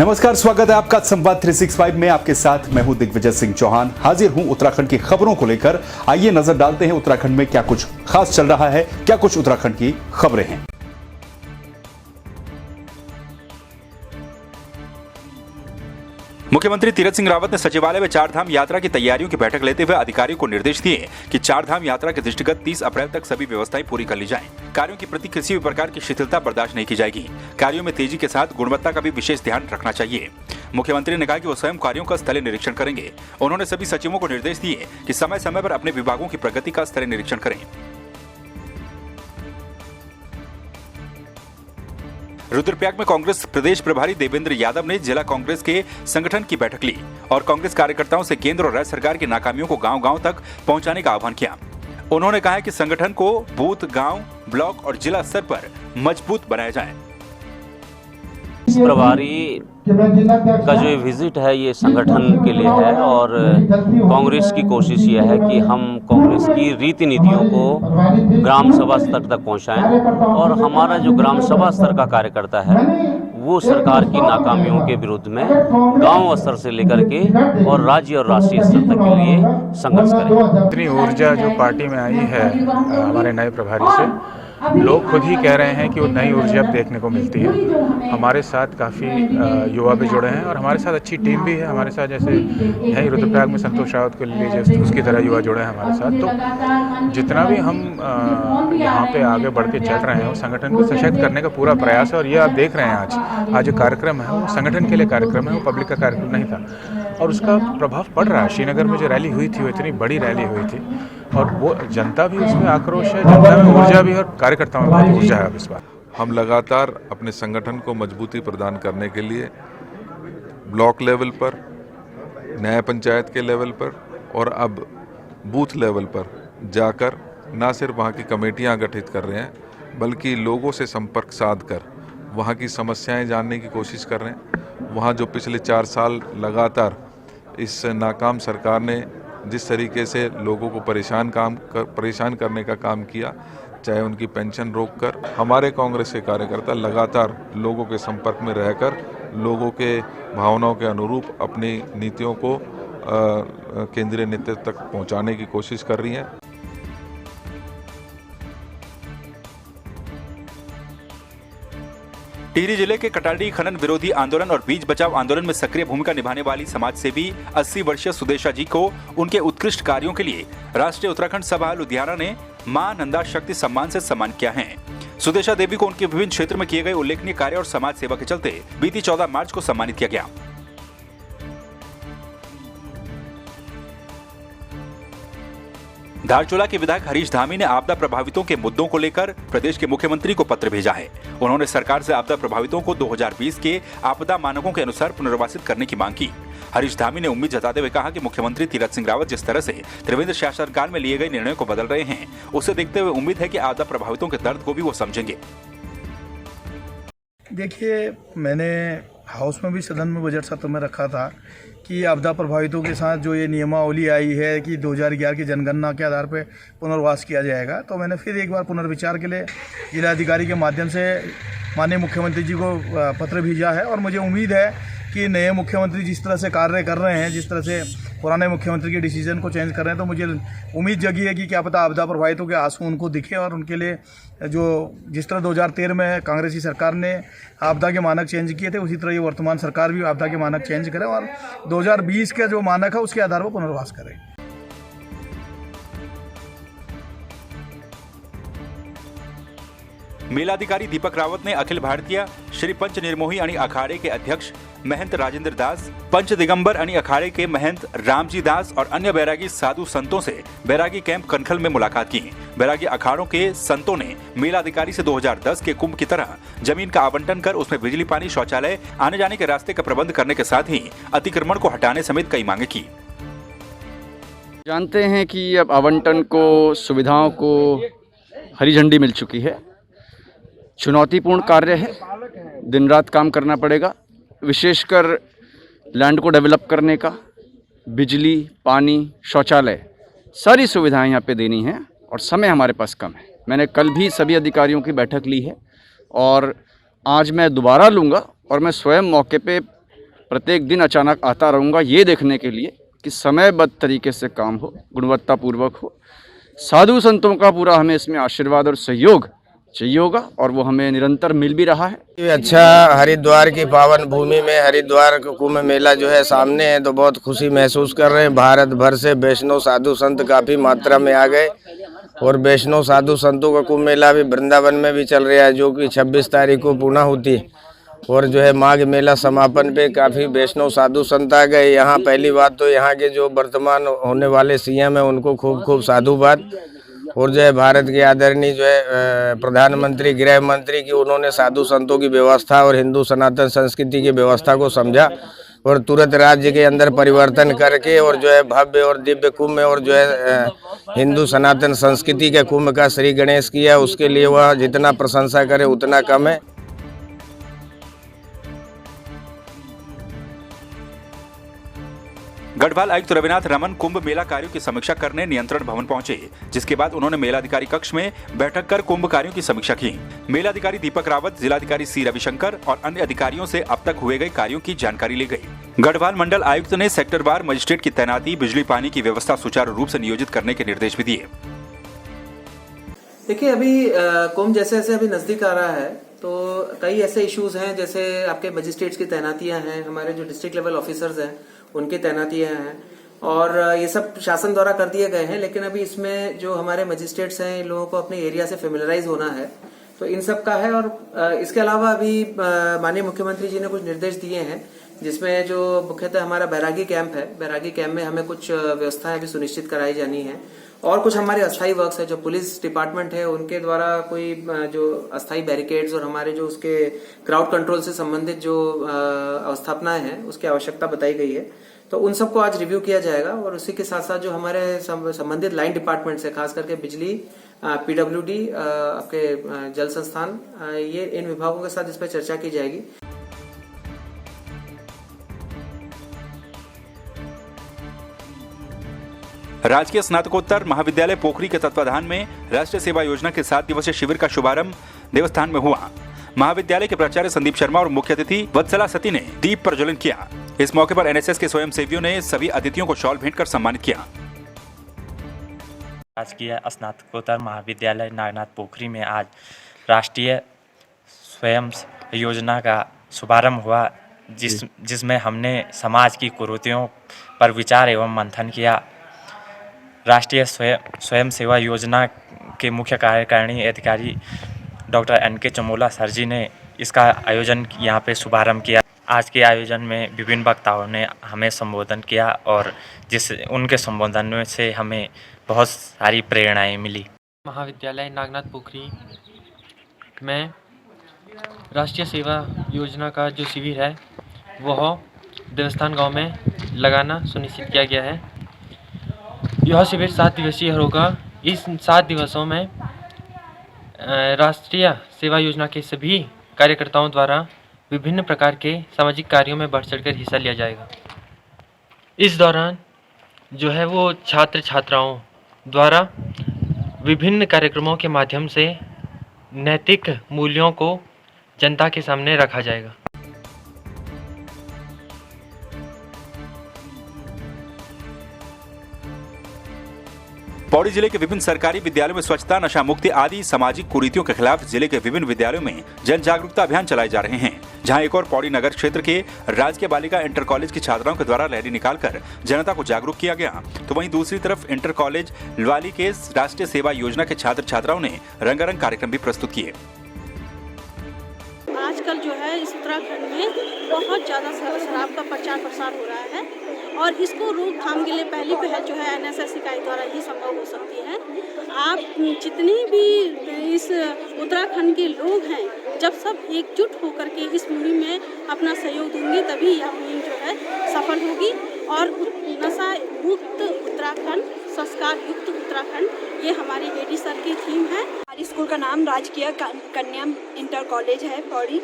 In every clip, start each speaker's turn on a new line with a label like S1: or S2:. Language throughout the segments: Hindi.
S1: नमस्कार, स्वागत है आपका संवाद 365 में। आपके साथ मैं हूं दिग्विजय सिंह चौहान। हाजिर हूं उत्तराखंड की खबरों को लेकर। आइए नजर डालते हैं उत्तराखंड में क्या कुछ खास चल रहा है, क्या कुछ उत्तराखंड की खबरें हैं। मुख्यमंत्री तीरथ सिंह रावत ने सचिवालय में चारधाम यात्रा की तैयारियों की बैठक लेते हुए अधिकारियों को निर्देश दिए कि चारधाम यात्रा के दृष्टिगत 30 अप्रैल तक सभी व्यवस्थाएं पूरी कर ली जाएं। कार्यों के प्रति किसी भी प्रकार की शिथिलता बर्दाश्त नहीं की जाएगी। कार्यों में तेजी के साथ गुणवत्ता का भी विशेष ध्यान रखना चाहिए। मुख्यमंत्री ने कहा कि वो स्वयं कार्यों का स्थलीय निरीक्षण करेंगे। उन्होंने सभी सचिवों को निर्देश दिए कि समय समय पर अपने विभागों की प्रगति का स्थलीय निरीक्षण करें। रुद्रप्रयाग में कांग्रेस प्रदेश प्रभारी देवेंद्र यादव ने जिला कांग्रेस के संगठन की बैठक ली और कांग्रेस कार्यकर्ताओं से केंद्र और राज्य सरकार की नाकामियों को गांव-गांव तक पहुंचाने का आह्वान किया। उन्होंने कहा कि संगठन को बूथ, गांव, ब्लॉक और जिला स्तर पर मजबूत बनाया जाए।
S2: प्रभारी का जो विजिट है ये संगठन के लिए है और कांग्रेस की कोशिश ये है कि हम कांग्रेस की रीति नीतियों को ग्राम सभा स्तर तक पहुंचाएं और हमारा जो ग्राम सभा स्तर का कार्यकर्ता है वो सरकार की नाकामियों के विरुद्ध में गांव स्तर से लेकर के और राज्य और राष्ट्रीय स्तर तक के लिए संघर्ष करें।
S3: इतनी ऊर्जा जो पार्टी में आई है हमारे नए प्रभारी से, लोग खुद ही कह रहे हैं कि वो नई ऊर्जा अब देखने को मिलती है। हमारे साथ काफ़ी युवा भी जुड़े हैं और हमारे साथ अच्छी टीम भी है। हमारे साथ जैसे यहीं रुद्रप्रयाग में संतोष रावत को ले लीजिए, उसकी तरह युवा जुड़े हैं हमारे साथ। तो जितना भी हम यहाँ पे आगे बढ़ के चल रहे हैं, उस संगठन को सशक्त करने का पूरा प्रयास है। और ये आप देख रहे हैं आज जो कार्यक्रम है वो संगठन के लिए कार्यक्रम है, वो पब्लिक का कार्यक्रम नहीं था और उसका प्रभाव पड़ रहा है। श्रीनगर में जो रैली हुई थी वो इतनी बड़ी रैली हुई थी और वो जनता भी उसमें आक्रोश है, जनता में ऊर्जा भी और कार्यकर्ताओं में बहुत ऊर्जा है। इस बार
S4: हम लगातार अपने संगठन को मजबूती प्रदान करने के लिए ब्लॉक लेवल पर, न्याय पंचायत के लेवल पर और अब बूथ लेवल पर जाकर न सिर्फ वहाँ की कमेटियाँ गठित कर रहे हैं बल्कि लोगों से संपर्क साध कर वहाँ की समस्याएं जानने की कोशिश कर रहे हैं। वहाँ जो पिछले 4 साल लगातार इस नाकाम सरकार ने जिस तरीके से लोगों को परेशान करने का काम किया, चाहे उनकी पेंशन रोककर, हमारे कांग्रेस के कार्यकर्ता लगातार लोगों के संपर्क में रहकर लोगों के भावनाओं के अनुरूप अपनी नीतियों को केंद्रीय नेतृत्व तक पहुंचाने की कोशिश कर रही हैं।
S1: टिहरी जिले के कटारडी खनन विरोधी आंदोलन और बीज बचाव आंदोलन में सक्रिय भूमिका निभाने वाली समाज सेवी 80 वर्षीय सुदेशा जी को उनके उत्कृष्ट कार्यों के लिए राष्ट्रीय उत्तराखंड सभा लुधियाना ने मां नंदा शक्ति सम्मान से सम्मान किया है। सुदेशा देवी को उनके विभिन्न क्षेत्र में किए गए उल्लेखनीय कार्य और समाज सेवा के चलते बीती 14 मार्च को सम्मानित किया गया। धारचूला के विधायक हरीश धामी ने आपदा प्रभावितों के मुद्दों को लेकर प्रदेश के मुख्यमंत्री को पत्र भेजा है। उन्होंने सरकार से आपदा प्रभावितों को 2020 के आपदा मानकों के अनुसार पुनर्वासित करने की मांग की। हरीश धामी ने उम्मीद जताते हुए कहा कि मुख्यमंत्री तीरथ सिंह रावत जिस तरह से त्रिवेंद्र शासनकाल में लिए गए निर्णयों को बदल रहे हैं, उसे देखते हुए उम्मीद है कि आपदा प्रभावितों के दर्द को भी वो समझेंगे।
S5: देखिए, मैंने हाउस में भी सदन में बजट सत्र में रखा था कि आपदा प्रभावितों के साथ जो ये नियमावली आई है कि 2011 की जनगणना के आधार पर पुनर्वास किया जाएगा, तो मैंने फिर एक बार पुनर्विचार के लिए जिलाधिकारी के माध्यम से माननीय मुख्यमंत्री जी को पत्र भेजा है। और मुझे उम्मीद है कि नए मुख्यमंत्री जिस तरह से कार्य कर रहे हैं, जिस तरह से पुराने मुख्यमंत्री के डिसीजन को चेंज कर रहे हैं, तो मुझे उम्मीद जगी है कि क्या पता आपदा प्रभावितों के आंसू उनको दिखे और उनके लिए जो जिस तरह 2013 में कांग्रेसी सरकार ने आपदा के मानक चेंज किए थे, उसी तरह ये वर्तमान सरकार भी आपदा के मानक चेंज करे और 2020 का जो मानक है उसके आधार पर पुनर्वास करे।
S1: मेलाधिकारी दीपक रावत ने अखिल भारतीय श्री पंच निर्मोही अणी अखाड़े के अध्यक्ष महंत राजेंद्र दास, पंच दिगंबर अणी अखाड़े के महंत रामजी दास और अन्य बैरागी साधु संतों से बैरागी कैंप कनखल में मुलाकात की। बैरागी अखाड़ों के संतों ने मेलाधिकारी से 2010 के कुंभ की तरह जमीन का आवंटन कर उसमें बिजली, पानी, शौचालय, आने जाने के रास्ते का प्रबंध करने के साथ ही अतिक्रमण को हटाने समेत कई मांगे की।
S6: जानते हैं कि अब आवंटन को, सुविधाओं को हरी झंडी मिल चुकी है। चुनौतीपूर्ण कार्य है, दिन रात काम करना पड़ेगा, विशेषकर लैंड को डेवलप करने का। बिजली, पानी, शौचालय, सारी सुविधाएं यहाँ पे देनी हैं और समय हमारे पास कम है। मैंने कल भी सभी अधिकारियों की बैठक ली है और आज मैं दोबारा लूँगा और मैं स्वयं मौके पे प्रत्येक दिन अचानक आता रहूँगा, ये देखने के लिए कि समयबद्ध तरीके से काम हो, गुणवत्तापूर्वक हो। साधु संतों का पूरा हमें इसमें आशीर्वाद और सहयोग चाहिए होगा और वो हमें निरंतर मिल भी रहा है।
S7: ये अच्छा, हरिद्वार की पावन भूमि में हरिद्वार कुंभ मेला जो है सामने है, तो बहुत खुशी महसूस कर रहे हैं। भारत भर से वैष्णव साधु संत काफ़ी मात्रा में आ गए और वैष्णव साधु संतों का कुंभ मेला भी वृंदावन में भी चल रहा है, जो कि 26 तारीख को पूर्णा होती है। और जो है माघ मेला समापन पे काफ़ी वैष्णव साधु संत आ गए यहाँ। पहली बात तो यहाँ के जो वर्तमान होने वाले सीएम है उनको खूब खूब साधुवाद, और जो है भारत के आदरणीय जो है प्रधानमंत्री, गृह मंत्री की, उन्होंने साधु संतों की व्यवस्था और हिंदू सनातन संस्कृति की व्यवस्था को समझा और तुरंत राज्य के अंदर परिवर्तन करके और जो है भव्य और दिव्य कुंभ में और जो है हिंदू सनातन संस्कृति के कुंभ का श्री गणेश किया। उसके लिए वह जितना प्रशंसा करे उतना कम है।
S1: गढ़वाल आयुक्त रविनाथ रमन कुंभ मेला कार्यों की समीक्षा करने नियंत्रण भवन पहुंचे, जिसके बाद उन्होंने मेलाधिकारी कक्ष में बैठक कर कुंभ कार्यों की समीक्षा की। मेलाधिकारी दीपक रावत, जिलाधिकारी सी रविशंकर और अन्य अधिकारियों से अब तक हुए गए कार्यों की जानकारी ली गई। गढ़वाल मंडल आयुक्त ने सेक्टरवार मजिस्ट्रेट की तैनाती, बिजली पानी की व्यवस्था सुचारू रूप से नियोजित करने के निर्देश भी दिए।
S8: देखिए, अभी कुंभ जैसे जैसे अभी नजदीक आ रहा है तो कई ऐसे इश्यूज हैं, जैसे आपके मजिस्ट्रेट्स की तैनातियां हैं, हमारे जो डिस्ट्रिक्ट लेवल ऑफिसर्स हैं उनकी तैनातियां हैं, और ये सब शासन द्वारा कर दिए गए हैं। लेकिन अभी इसमें जो हमारे मजिस्ट्रेट्स हैं, इन लोगों को अपने एरिया से फेमिलराइज होना है, तो इन सब का है। और इसके अलावा अभी माननीय मुख्यमंत्री जी ने कुछ निर्देश दिए हैं, जिसमें जो मुख्यतः हमारा बैरागी कैंप है, बैरागी कैंप में हमें कुछ व्यवस्थाएं अभी सुनिश्चित कराई जानी है, और कुछ हमारे अस्थायी वर्क्स है, जो पुलिस डिपार्टमेंट है उनके द्वारा कोई जो अस्थायी बैरिकेड्स और हमारे जो उसके क्राउड कंट्रोल से संबंधित जो अवस्थापनाएं हैं उसकी आवश्यकता बताई गई है। तो उन सबको आज रिव्यू किया जाएगा, और उसी के साथ साथ जो हमारे संबंधित लाइन डिपार्टमेंट्स है, खास करके बिजली, PWD, आपके जल संस्थान, ये इन विभागों के साथ इस पर चर्चा की जाएगी।
S1: राजकीय स्नातकोत्तर महाविद्यालय पोखरी के तत्वाधान में राष्ट्रीय सेवा योजना के 7 दिवसीय शिविर का शुभारंभ देवस्थान में हुआ। महाविद्यालय के प्राचार्य संदीप शर्मा और मुख्य अतिथि वत्सला सती ने दीप प्रज्वलन किया। इस मौके पर NSS के स्वयंसेवियों ने सभी अतिथियों को शॉल भेंट कर सम्मानित किया।
S9: राजकीय स्नातकोत्तर महाविद्यालय नागनाथ पोखरी में आज राष्ट्रीय स्वयं योजना का शुभारंभ हुआ, जिसमें हमने समाज की कुरीतियों पर विचार एवं मंथन किया। राष्ट्रीय स्वयं सेवा योजना के मुख्य कार्यकारिणी अधिकारी डॉक्टर NK चमोला सर जी ने इसका आयोजन यहाँ पे शुभारंभ किया। आज के आयोजन में विभिन्न वक्ताओं ने हमें संबोधन किया, और उनके संबोधन में से हमें बहुत सारी प्रेरणाएं मिली।
S10: महाविद्यालय नागनाथ पोखरी में राष्ट्रीय सेवा योजना का जो शिविर है वह देवस्थान गांव में लगाना सुनिश्चित किया गया है। यह शिविर 7 दिवसीय होगा। इस 7 दिवसों में राष्ट्रीय सेवा योजना के सभी कार्यकर्ताओं द्वारा विभिन्न प्रकार के सामाजिक कार्यों में बढ़ चढ़कर हिस्सा लिया जाएगा। इस दौरान जो है वो छात्र छात्राओं द्वारा विभिन्न कार्यक्रमों के माध्यम से नैतिक मूल्यों को जनता के सामने रखा जाएगा।
S1: पौड़ी जिले के विभिन्न सरकारी विद्यालयों में स्वच्छता, नशा मुक्ति आदि सामाजिक कुरीतियों के खिलाफ जिले के विभिन्न विद्यालयों में जन जागरूकता अभियान चलाए जा रहे हैं। जहां एक और पौड़ी नगर क्षेत्र के राजकीय बालिका इंटर कॉलेज की छात्राओं के द्वारा रैली निकालकर जनता को जागरूक किया गया, तो वहीं दूसरी तरफ इंटर कॉलेज लवाली के राष्ट्रीय सेवा योजना के छात्र छात्राओं ने रंगारंग कार्यक्रम भी प्रस्तुत किए।
S11: आजकल जो है इस उत्तराखंड में बहुत ज़्यादा शराब का प्रचार प्रसार हो रहा है, और इसको रोकथाम के लिए पहली पहल जो है NSS इकाई द्वारा ही संभव हो सकती है। आप जितने भी इस उत्तराखंड के लोग हैं, जब सब एकजुट होकर के इस मुहिम में अपना सहयोग देंगे, तभी यह मुहिम जो है सफल होगी। और नशा मुक्त उत्तराखंड, संस्कार युक्त उत्तराखंड, ये हमारी AD सर की थीम है।
S12: हमारी स्कूल का नाम राजकीय कन्या इंटर कॉलेज है पौड़ी।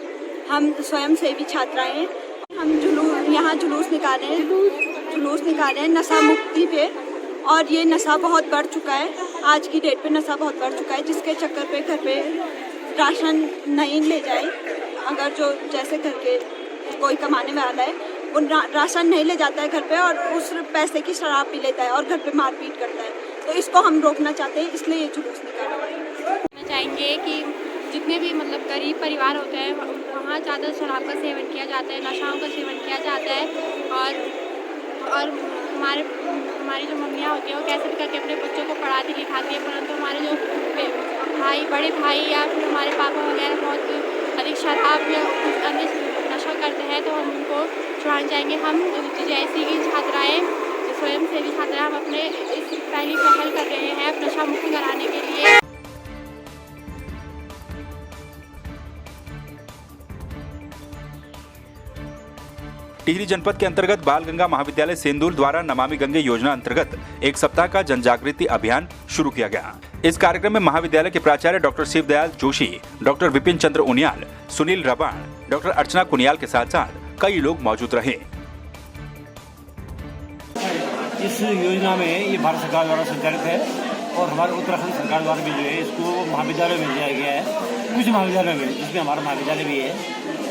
S12: हम स्वयं सेवी छात्राएं हैं। हम यहाँ जुलूस निकाले हैं नशा मुक्ति पे, और ये नशा बहुत बढ़ चुका है। आज की डेट पे नशा बहुत बढ़ चुका है, जिसके चक्कर पे घर पे राशन नहीं ले जाए, अगर जो जैसे घर के कोई कमाने वाला है वो राशन नहीं ले जाता है घर पे और उस पैसे की शराब पी लेता है और घर पे मारपीट करता है। तो इसको हम रोकना चाहते हैं, इसलिए ये जुलूस निकाला।
S11: चाहेंगे कि जितने भी मतलब गरीब परिवार होते हैं वहाँ ज़्यादा शराब का सेवन किया जाता है, नशाओं का सेवन किया जाता है और हमारी जो मम्मियाँ होती हैं वो कैसे भी करके अपने बच्चों को पढ़ाती लिखाती है, परंतु हमारे जो बड़े भाई या फिर हमारे पापा वगैरह बहुत अधिक शराब या कुछ अन्य नशा करते हैं, तो हम उनको छुड़ाना चाहेंगे। हम जैसी की छात्राएँ, स्वयं सेवी छात्राएँ, हम अपने इस पहली पहल कर रहे हैं नशा मुक्त कराने के लिए।
S1: टिहरी जनपद के अंतर्गत बाल गंगा महाविद्यालय सेंदुर द्वारा नमामि गंगे योजना अंतर्गत एक सप्ताह का जन जागृति अभियान शुरू किया गया। इस कार्यक्रम में महाविद्यालय के प्राचार्य डॉक्टर शिवदयाल जोशी, डॉक्टर विपिन चंद्र उनियाल, सुनील रबाण, डॉक्टर अर्चना कुनियाल के साथ साथ कई लोग मौजूद रहे।
S13: इस योजना में ये भारत सरकार द्वारा संचालित है और हमारे उत्तराखंड सरकार द्वारा भी जो है इसको महाविद्यालय में दिया गया है। कुछ महाविद्यालय में, जिसमें हमारा महाविद्यालय भी है,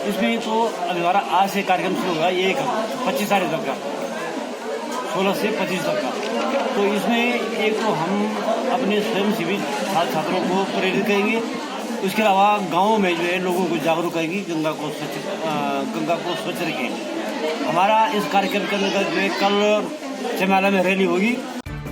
S13: इसमें तो अभी हमारा आज से कार्यक्रम शुरू होगा, ये 25 तारीख तक का, 16 से 25 तक का। तो इसमें एक तो हम अपने स्वयं सेवी छात्र छात्रों को प्रेरित करेंगे, उसके अलावा गाँव में जो है लोगों को जागरूक करेंगे, गंगा को स्वच्छ रखें। हमारा इस कार्यक्रम के अंतर्गत जो है कल चमेला में रैली होगी।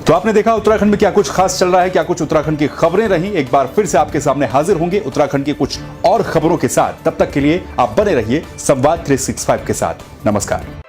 S1: तो आपने देखा उत्तराखंड में क्या कुछ खास चल रहा है, क्या कुछ उत्तराखंड की खबरें रही। एक बार फिर से आपके सामने हाजिर होंगे उत्तराखंड की कुछ और खबरों के साथ। तब तक के लिए आप बने रहिए संवाद 365 के साथ। नमस्कार।